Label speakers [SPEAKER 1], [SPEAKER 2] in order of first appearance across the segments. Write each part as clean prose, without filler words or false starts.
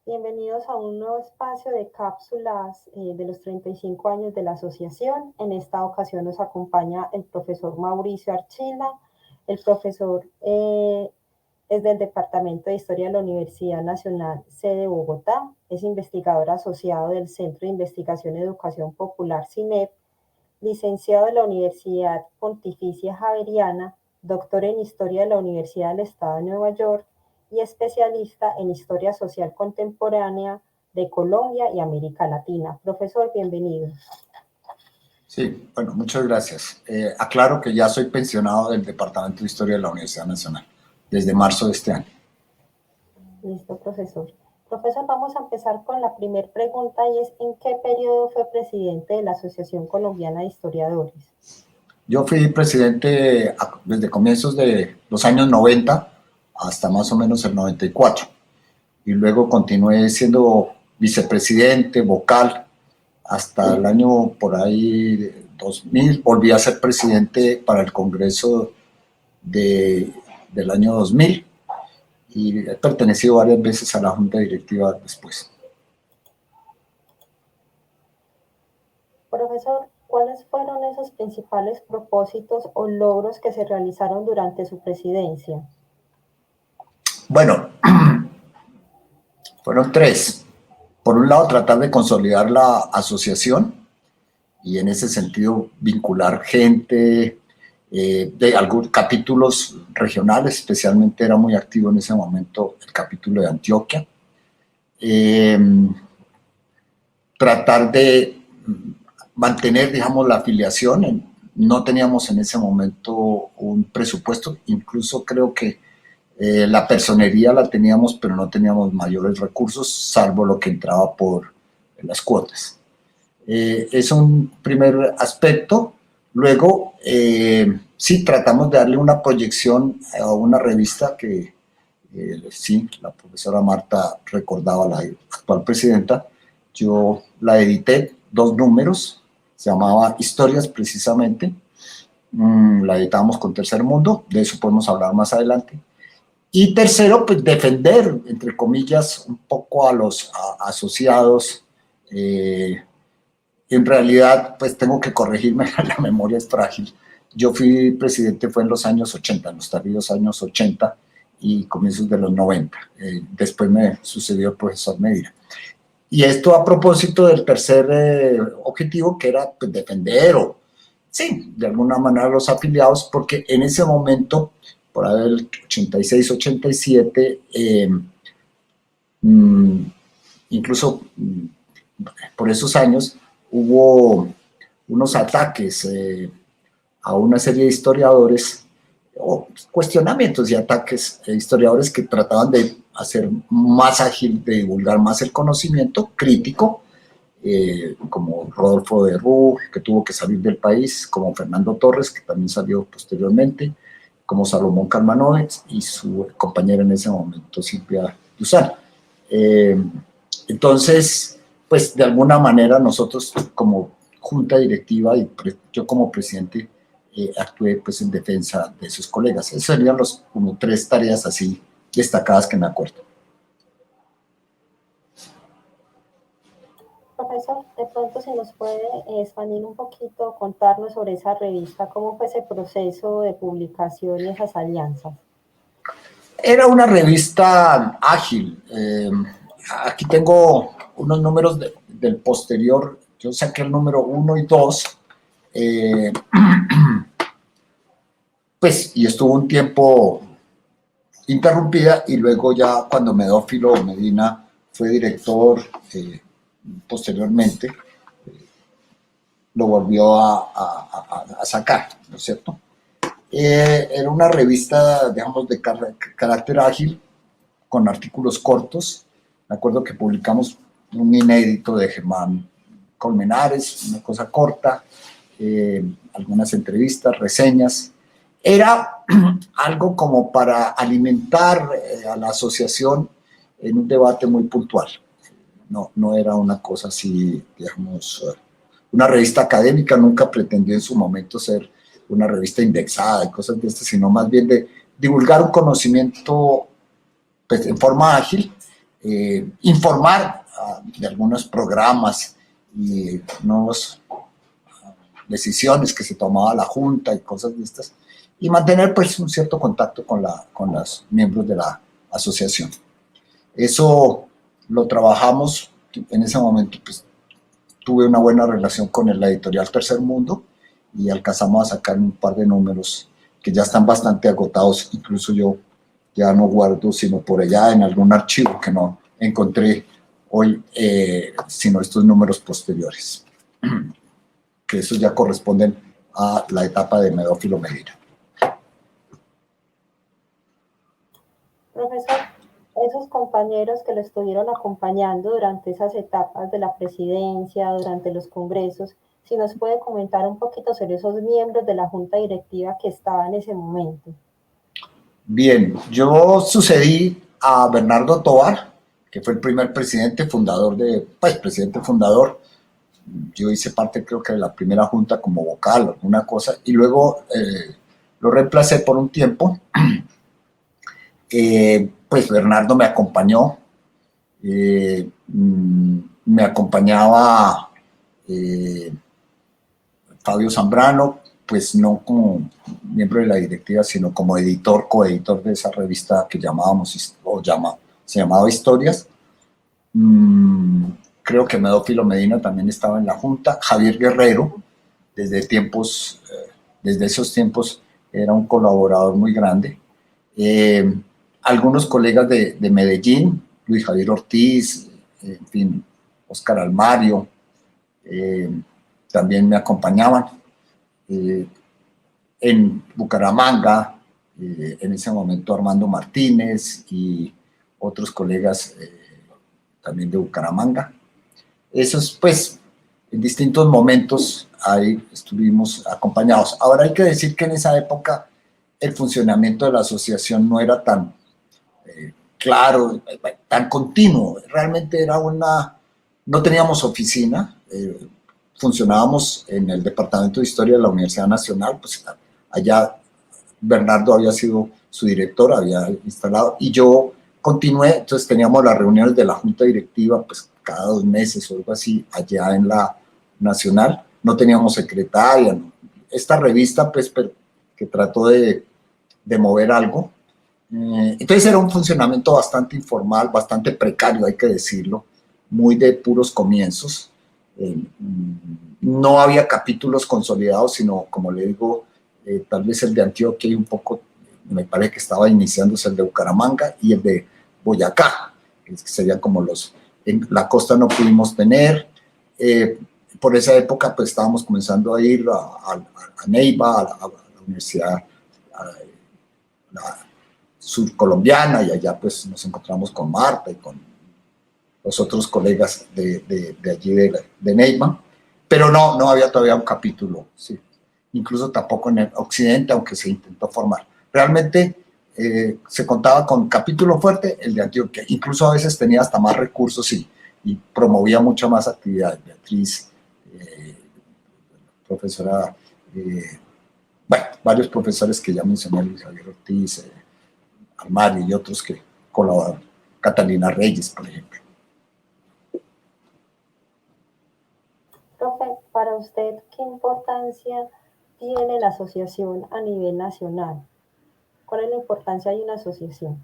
[SPEAKER 1] Bienvenidos a un nuevo espacio de cápsulas de los 35 años de la asociación. En esta ocasión nos acompaña el profesor Mauricio Archila. El profesor es del Departamento de Historia de la Universidad Nacional, sede Bogotá. Es investigador asociado del Centro de Investigación y Educación Popular, CINEP, licenciado de la Universidad Pontificia Javeriana, doctor en Historia de la Universidad del Estado de Nueva York y especialista en Historia Social Contemporánea de Colombia y América Latina. Profesor, bienvenido.
[SPEAKER 2] Sí, bueno, muchas gracias. Aclaro que ya soy pensionado del Departamento de Historia de la Universidad Nacional, desde marzo de este año.
[SPEAKER 1] Listo, profesor. Profesor, vamos a empezar con la primera pregunta y es ¿en qué periodo fue presidente de la Asociación Colombiana de Historiadores?
[SPEAKER 2] Yo fui presidente desde comienzos de los años 90 hasta más o menos el 94 y luego continué siendo vicepresidente, vocal, hasta el año por ahí 2000. Volví a ser presidente para el Congreso del año 2000 y he pertenecido varias veces a la Junta Directiva después.
[SPEAKER 1] Profesor, ¿cuáles fueron esos principales propósitos o logros que se realizaron durante su presidencia?
[SPEAKER 2] Bueno, fueron tres. Por un lado, tratar de consolidar la asociación y en ese sentido vincular gente de algunos capítulos regionales, especialmente era muy activo en ese momento el capítulo de Antioquia. Tratar de mantener, digamos, la afiliación. No teníamos en ese momento un presupuesto, incluso creo que la personería la teníamos, pero no teníamos mayores recursos, salvo lo que entraba por las cuotas. Es un primer aspecto. Luego, sí, tratamos de darle una proyección a una revista que, sí, la profesora Marta recordaba, la actual presidenta. Yo la edité, 2 números, se llamaba Historias precisamente. La editábamos con Tercer Mundo, de eso podemos hablar más adelante. Y tercero, pues defender, entre comillas, un poco a los asociados. En realidad, pues tengo que corregirme, la memoria es frágil. Yo fui presidente, fue en los años 80, en los tardíos años 80 y comienzos de los 90. Después me sucedió el profesor Medina. Y esto a propósito del tercer objetivo, que era pues, defender o, sí, de alguna manera los afiliados, porque en ese momento, por ahí el 86, 87, incluso por esos años, hubo unos ataques a una serie de historiadores, o cuestionamientos y ataques a historiadores que trataban de hacer más ágil, de divulgar más el conocimiento crítico, como Rodolfo de Rú, que tuvo que salir del país, como Fernando Torres, que también salió posteriormente, como Salomón Calmanovitz y su compañera en ese momento, Silvia Duzán. Entonces, pues de alguna manera nosotros como junta directiva y yo como presidente actué pues en defensa de sus colegas. Esas serían como 3 tareas así destacadas que me acuerdo.
[SPEAKER 1] Profesor, de pronto si nos puede expandir un poquito, contarnos sobre esa revista, cómo fue ese proceso de publicación y esas alianzas.
[SPEAKER 2] Era una revista ágil. Aquí tengo unos números del posterior. Yo saqué el número 1 y 2. Pues, y estuvo un tiempo interrumpida y luego ya cuando Medófilo Medina fue director, posteriormente, lo volvió a sacar, ¿no es cierto? Era una revista, digamos, de carácter ágil, con artículos cortos. Me acuerdo que publicamos un inédito de Germán Colmenares, una cosa corta, algunas entrevistas, reseñas. Era algo como para alimentar a la asociación en un debate muy puntual. No era una cosa así, digamos, una revista académica. Nunca pretendió en su momento ser una revista indexada y cosas de estas, sino más bien de divulgar un conocimiento pues, en forma ágil, informar de algunos programas y nuevas decisiones que se tomaba la Junta y cosas de estas, y mantener pues un cierto contacto con los miembros de la asociación. Eso lo trabajamos, en ese momento pues tuve una buena relación con la editorial Tercer Mundo y alcanzamos a sacar un par de números que ya están bastante agotados, incluso yo ya no guardo sino por allá en algún archivo que no encontré hoy, sino estos números posteriores, que esos ya corresponden a la etapa de Medófilo Medina.
[SPEAKER 1] Profesor, esos compañeros que lo estuvieron acompañando durante esas etapas de la presidencia, durante los congresos, si nos puede comentar un poquito sobre esos miembros de la junta directiva que estaba en ese momento.
[SPEAKER 2] Bien, yo sucedí a Bernardo Tovar, que fue el primer presidente fundador presidente fundador. Yo hice parte, creo que de la primera junta como vocal o alguna cosa, y luego lo reemplacé por un tiempo. Pues Bernardo me acompañó, me acompañaba Fabio Zambrano, pues no como miembro de la directiva, sino como editor, coeditor de esa revista que se llamaba Historias. Creo que Medófilo Medina también estaba en la junta. Javier Guerrero, desde esos tiempos era un colaborador muy grande. Algunos colegas de Medellín, Luis Javier Ortiz, en fin, Oscar Almario, también me acompañaban. En Bucaramanga, en ese momento Armando Martínez y otros colegas también de Bucaramanga. Esos, pues, en distintos momentos ahí estuvimos acompañados. Ahora hay que decir que en esa época el funcionamiento de la asociación no era tan claro, tan continuo. Realmente era no teníamos oficina, funcionábamos en el Departamento de Historia de la Universidad Nacional, pues allá Bernardo había sido su director, había instalado, y yo continué. Entonces teníamos las reuniones de la Junta Directiva, pues cada 2 meses o algo así, allá en la Nacional. No teníamos secretaria, ¿no? Esta revista, pues, que trató de mover algo. Entonces era un funcionamiento bastante informal, bastante precario, hay que decirlo, muy de puros comienzos. No había capítulos consolidados, sino, como le digo, tal vez el de Antioquia y un poco, me parece que estaba iniciándose el de Bucaramanga y el de Boyacá, que serían como en la costa no pudimos tener. Por esa época pues estábamos comenzando a ir a Neiva, a la Universidad surcolombiana, y allá pues nos encontramos con Marta y con los otros colegas de allí de Neiva, pero no había todavía un capítulo, sí. Incluso tampoco en el occidente, aunque se intentó formar. Realmente se contaba con capítulo fuerte, el de Antioquia, incluso a veces tenía hasta más recursos y promovía mucho más actividades. Beatriz, profesora, varios profesores que ya mencioné, Luis Javier Ortiz, Armario y otros que colaboraron, Catalina Reyes, por ejemplo.
[SPEAKER 1] Profe, para usted, ¿qué importancia tiene la asociación a nivel nacional? ¿Cuál es la importancia de una asociación?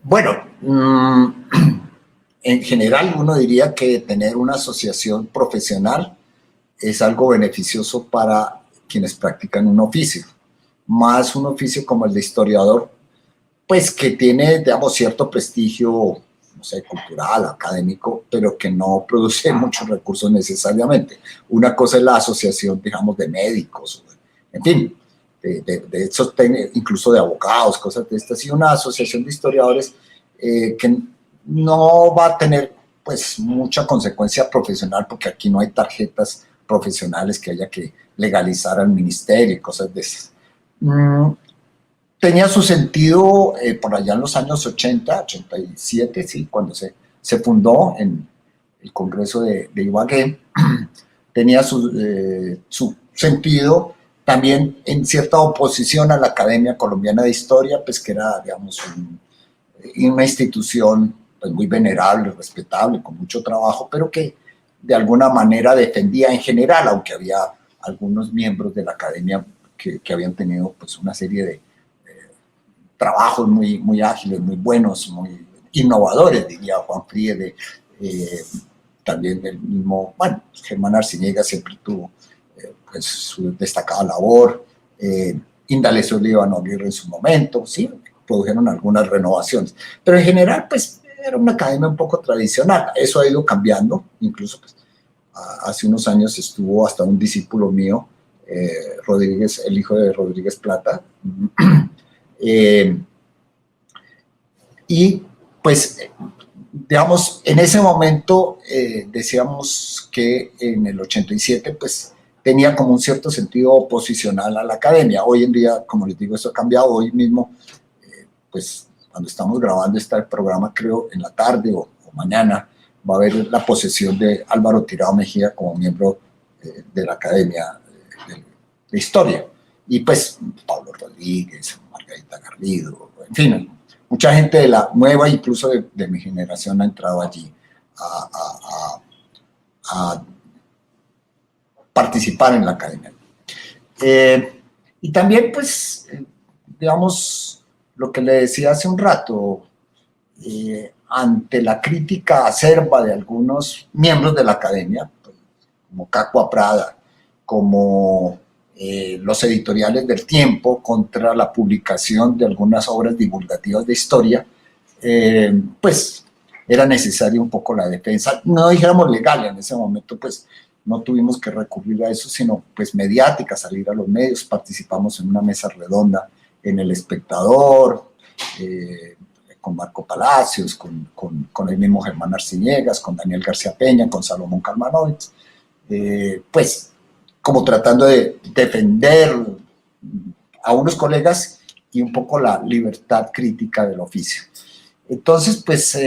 [SPEAKER 2] Bueno, en general uno diría que tener una asociación profesional es algo beneficioso para quienes practican un oficio, más un oficio como el de historiador, pues que tiene, digamos, cierto prestigio, no sé, cultural, académico, pero que no produce muchos recursos necesariamente. Una cosa es la asociación, digamos, de médicos, en fin, de esos, incluso de abogados, cosas de estas, y una asociación de historiadores que no va a tener pues mucha consecuencia profesional, porque aquí no hay tarjetas profesionales que haya que legalizar al ministerio y cosas de esas. Tenía su sentido por allá en los años 80, 87, sí, cuando se fundó en el Congreso de Ibagué. Tenía su sentido también en cierta oposición a la Academia Colombiana de Historia, pues que era, digamos, una institución pues, muy venerable, respetable, con mucho trabajo, pero que de alguna manera defendía en general, aunque había algunos miembros de la academia que habían tenido pues, una serie de trabajos muy ágiles, muy buenos, muy innovadores, diría Juan Friede, también el mismo, bueno, Germán Arciniegas siempre tuvo pues, su destacada labor, Indalecio Líbano Aguirre en su momento, sí, produjeron algunas renovaciones, pero en general, pues, era una academia un poco tradicional, eso ha ido cambiando, incluso pues, hace unos años estuvo hasta un discípulo mío, Rodríguez, el hijo de Rodríguez Plata, y pues, digamos, en ese momento decíamos que en el 87, pues, tenía como un cierto sentido oposicional a la academia. Hoy en día, como les digo, eso ha cambiado. Hoy mismo, pues, cuando estamos grabando este programa, creo, en la tarde o mañana, va a haber la posesión de Álvaro Tirado Mejía como miembro de la Academia de Historia. Y pues, Pablo Rodríguez, Margarita Garrido, en fin, mucha gente de la nueva, incluso de mi generación, ha entrado allí a participar en la academia. Y también, pues, digamos, lo que le decía hace un rato, ante la crítica acerba de algunos miembros de la academia, como Cacua Prada, como los editoriales del Tiempo contra la publicación de algunas obras divulgativas de historia, pues era necesaria un poco la defensa, no dijéramos legal en ese momento, pues no tuvimos que recurrir a eso, sino pues mediática, salir a los medios, participamos en una mesa redonda en El Espectador, con Marco Palacios, con el mismo Germán Arciniegas, con Daniel García Peña, con Salomón Kalmanovitz, pues como tratando de defender a unos colegas y un poco la libertad crítica del oficio. Entonces, pues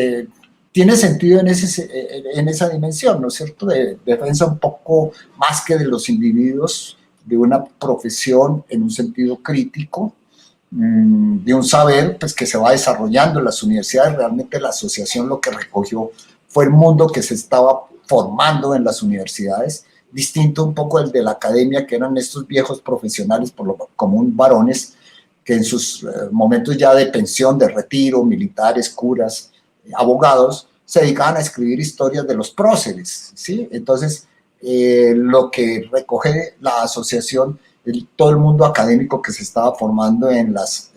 [SPEAKER 2] tiene sentido en esa dimensión, ¿no es cierto?, de defensa un poco más que de los individuos, de una profesión en un sentido crítico, de un saber pues, que se va desarrollando en las universidades. Realmente la asociación lo que recogió fue el mundo que se estaba formando en las universidades, distinto un poco del de la academia, que eran estos viejos profesionales, por lo común varones, que en sus momentos ya de pensión, de retiro, militares, curas, abogados, se dedicaban a escribir historias de los próceres, ¿sí? Entonces, lo que recoge la asociación, todo el mundo académico que se estaba formando en las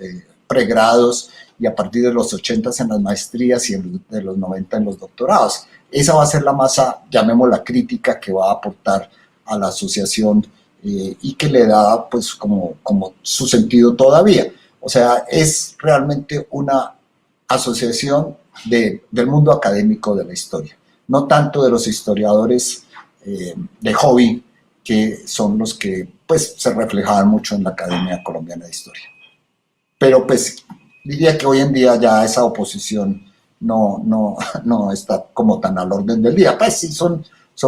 [SPEAKER 2] pregrados y a partir de los 80 en las maestrías y de los 90 en los doctorados. Esa va a ser la masa, llamémosla crítica, que va a aportar a la asociación y que le da pues como su sentido todavía. O sea, es realmente una asociación del mundo académico de la historia, no tanto de los historiadores de hobby, que son los que pues se reflejaban mucho en la Academia Colombiana de Historia. Pero pues diría que hoy en día ya esa oposición no está como tan al orden del día. Pues sí, son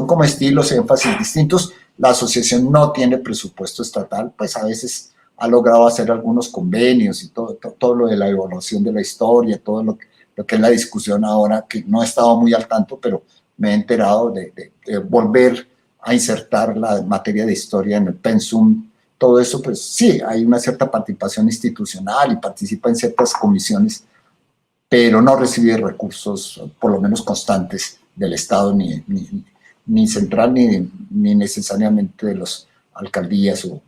[SPEAKER 2] como estilos, énfasis distintos. La asociación no tiene presupuesto estatal, pues a veces ha logrado hacer algunos convenios y todo lo de la evaluación de la historia, todo lo que es la discusión ahora, que no he estado muy al tanto, pero me he enterado de volver a insertar la materia de historia en el pensum. Todo eso, pues sí, hay una cierta participación institucional y participa en ciertas comisiones, pero no recibe recursos, por lo menos constantes, del Estado, ni central, ni necesariamente de las alcaldías o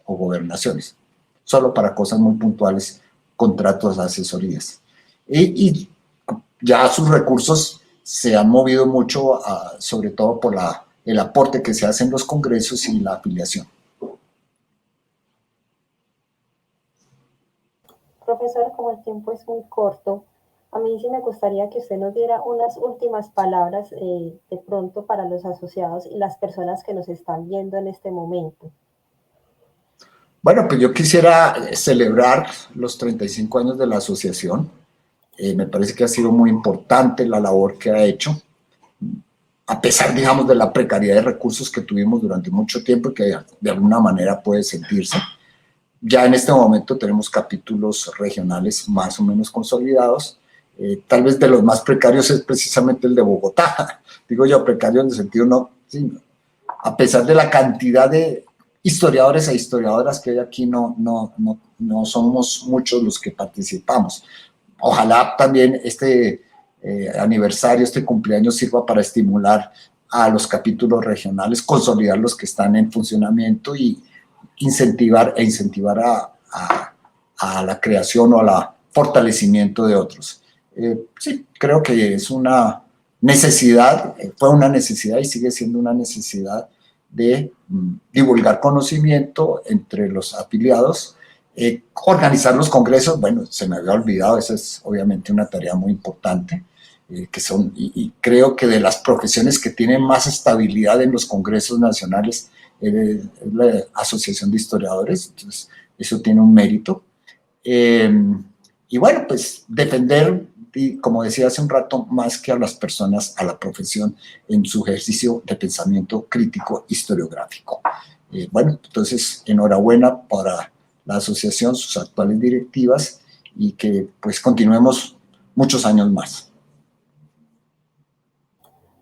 [SPEAKER 2] gobernaciones, solo para cosas muy puntuales, contratos, asesorías. Y ya sus recursos se han movido mucho, sobre todo por el aporte que se hace en los congresos y la afiliación.
[SPEAKER 1] Profesor, como el tiempo es muy corto, a mí sí me gustaría que usted nos diera unas últimas palabras de pronto para los asociados y las personas que nos están viendo en este momento.
[SPEAKER 2] Bueno, pues yo quisiera celebrar los 35 años de la asociación. Me parece que ha sido muy importante la labor que ha hecho, a pesar, digamos, de la precariedad de recursos que tuvimos durante mucho tiempo y que de alguna manera puede sentirse. Ya en este momento tenemos capítulos regionales más o menos consolidados Tal vez de los más precarios es precisamente el de Bogotá. Digo yo precario en el sentido no, sí, a pesar de la cantidad de historiadores e historiadoras que hay aquí, no somos muchos los que participamos. Ojalá también este aniversario, este cumpleaños sirva para estimular a los capítulos regionales, consolidar los que están en funcionamiento y incentivar a la creación o al fortalecimiento de otros. Sí, creo que es una necesidad, fue una necesidad y sigue siendo una necesidad de divulgar conocimiento entre los afiliados, organizar los congresos. Bueno, se me había olvidado, esa es obviamente una tarea muy importante, y creo que de las profesiones que tienen más estabilidad en los congresos nacionales es la Asociación de Historiadores, entonces eso tiene un mérito. Y bueno, pues defender, y como decía hace un rato, más que a las personas, a la profesión en su ejercicio de pensamiento crítico historiográfico. Bueno, entonces enhorabuena para la asociación, sus actuales directivas, y que pues continuemos muchos años más.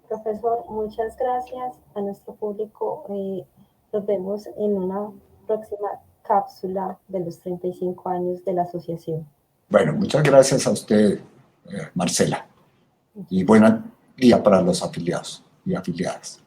[SPEAKER 1] Profesor, muchas gracias a nuestro público. Nos vemos en una próxima cápsula de los 35 años de la asociación.
[SPEAKER 2] Bueno, muchas gracias a usted, Marcela, y buen día para los afiliados y afiliadas.